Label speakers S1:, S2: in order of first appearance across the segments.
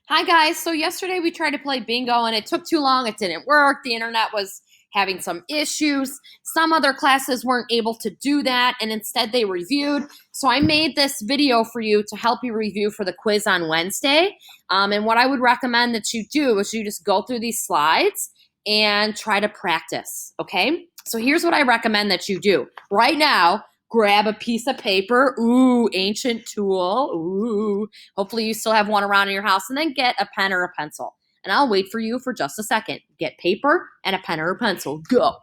S1: Hi guys, so yesterday we tried to play bingo and it took too long. It didn't work. The internet was having some issues. Some other classes weren't able to do that and instead they reviewed. So I made this video for you to help you review for the quiz on Wednesday. And what I would recommend that you do is you just go through these slides and try to practice, okay? So here's what I recommend that you do. Right now, grab a piece of paper. Ooh, ancient tool. Ooh. Hopefully you still have one around in your house, and then get a pen or a pencil. And I'll wait for you for just a second. Get paper and a pen or a pencil. Go.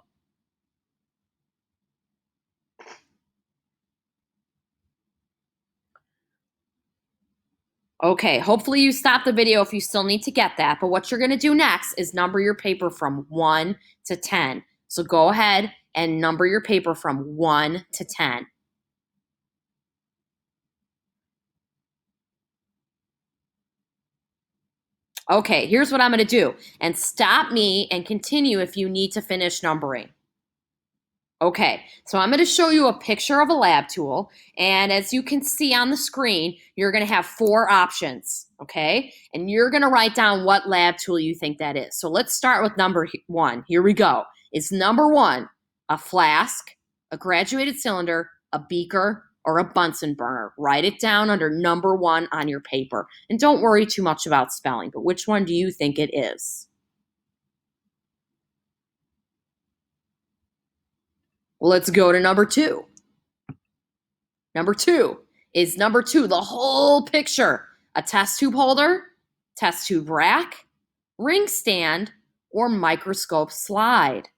S1: Okay, hopefully you stop the video if you still need to get that. But what you're going to do next is number your paper from 1 to 10. So go ahead and number your paper from 1 to 10. Okay, here's what I'm going to do. And stop me and continue if you need to finish numbering. Okay, so I'm going to show you a picture of a lab tool, and as you can see on the screen, you're going to have 4 options, okay? And you're going to write down what lab tool you think that is. So let's start with number 1. Here we go. Is number 1 a flask, a graduated cylinder, a beaker, or a Bunsen burner? Write it down under number 1 on your paper. And don't worry too much about spelling, but which one do you think it is? Let's go to number 2. Number 2 is number 2, the whole picture. A test tube holder, test tube rack, ring stand, or microscope slide.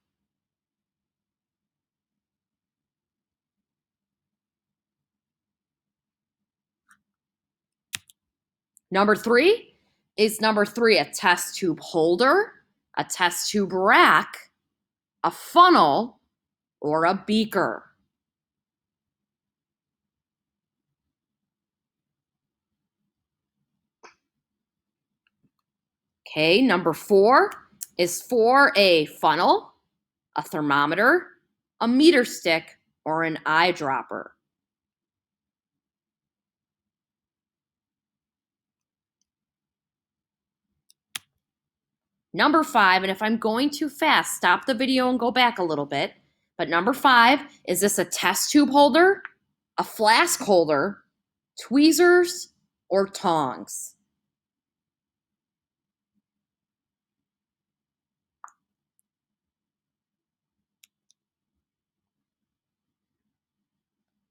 S1: Number 3 is number 3, a test tube holder, a test tube rack, a funnel, or a beaker. Okay, number 4 is for a funnel, a thermometer, a meter stick, or an eyedropper. Number 5, and if I'm going too fast, stop the video and go back a little bit. But number 5, is this a test tube holder, a flask holder, tweezers, or tongs?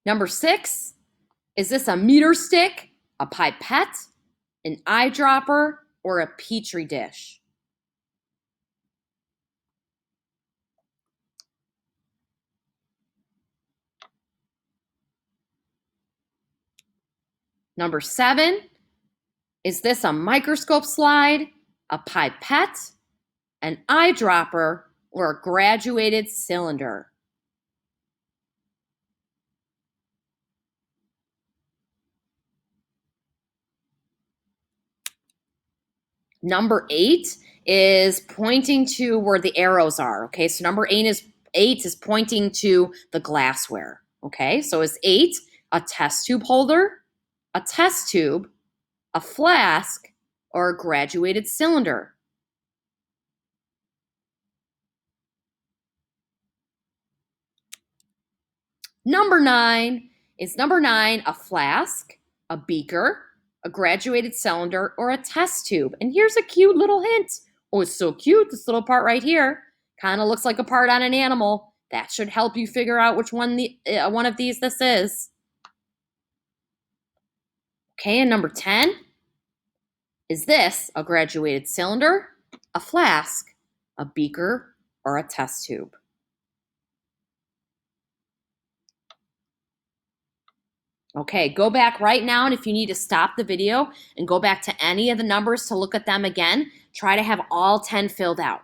S1: Number 6, is this a meter stick, a pipette, an eyedropper, or a petri dish? Number 7, is this a microscope slide, a pipette, an eyedropper, or a graduated cylinder? Number 8 is pointing to where the arrows are. Okay, so number 8 is pointing to the glassware. Okay, so is 8 a test tube holder, a test tube, a flask, or a graduated cylinder? Number 9 is number 9 a flask, a beaker, a graduated cylinder, or a test tube? And here's a cute little hint. Oh, it's so cute. This little part right here kind of looks like a part on an animal. That should help you figure out which one one of these this is. Okay, and number 10, is this a graduated cylinder, a flask, a beaker, or a test tube? Okay, go back right now, and if you need to stop the video and go back to any of the numbers to look at them again, try to have all 10 filled out.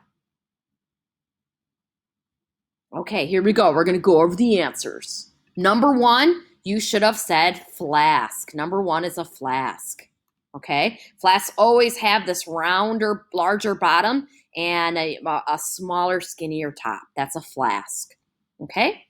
S1: Okay, here we go. We're going to go over the answers. Number 1, you should have said flask. Number 1 is a flask. Okay, flasks always have this rounder, larger bottom and a smaller, skinnier top. That's a flask. Okay.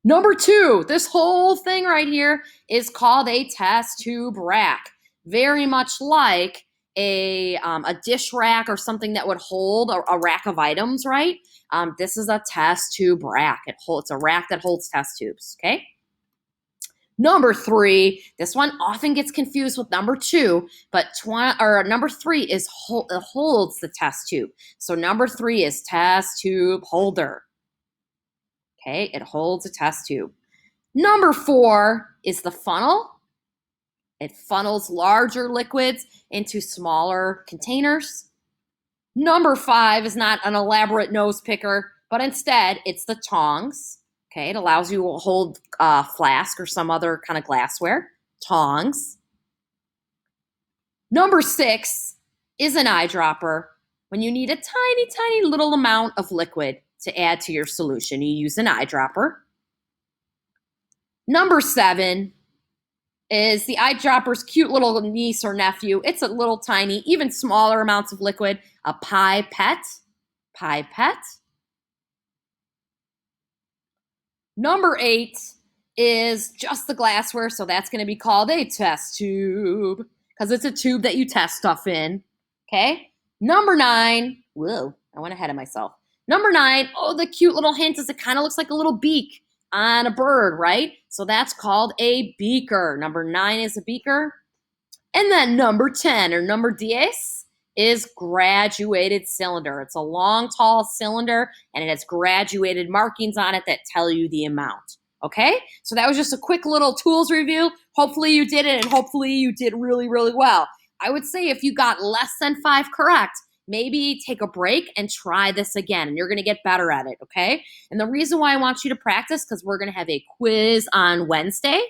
S1: Number 2, this whole thing right here is called a test tube rack. Very much like a dish rack or something that would hold a rack of items, right? This is a test tube rack. It's a rack that holds test tubes, okay? Number 3, this one often gets confused with number 2, but number 3 is it holds the test tube. So number 3 is test tube holder. Okay, it holds a test tube. Number 4 is the funnel. It funnels larger liquids into smaller containers. Number 5 is not an elaborate nose picker, but instead it's the tongs. Okay, it allows you to hold a flask or some other kind of glassware. Tongs. Number 6 is an eyedropper. When you need a tiny, tiny little amount of liquid to add to your solution, you use an eyedropper. Number 7 is the eyedropper's cute little niece or nephew. It's a little tiny, even smaller amounts of liquid, a pipette. Pipette. Number 8 is just the glassware, so that's going to be called a test tube because it's a tube that you test stuff in, okay? Number 9, whoa, I went ahead of myself. Number 9, oh, the cute little hint is it kind of looks like a little beak on a bird, right? So that's called a beaker. Number 9 is a beaker. And then number 10, or number 10, is graduated cylinder. It's a long, tall cylinder, and it has graduated markings on it that tell you the amount. Okay? So that was just a quick little tools review. Hopefully you did it, and hopefully you did really, really well. I would say if you got less than 5 correct, maybe take a break and try this again, and you're going to get better at it, okay? And the reason why I want you to practice, because we're going to have a quiz on Wednesday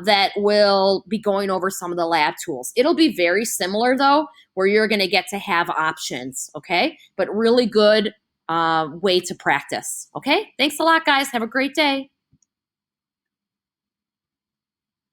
S1: that will be going over some of the lab tools. It'll be very similar, though, where you're going to get to have options, okay? But really good way to practice, okay? Thanks a lot, guys. Have a great day.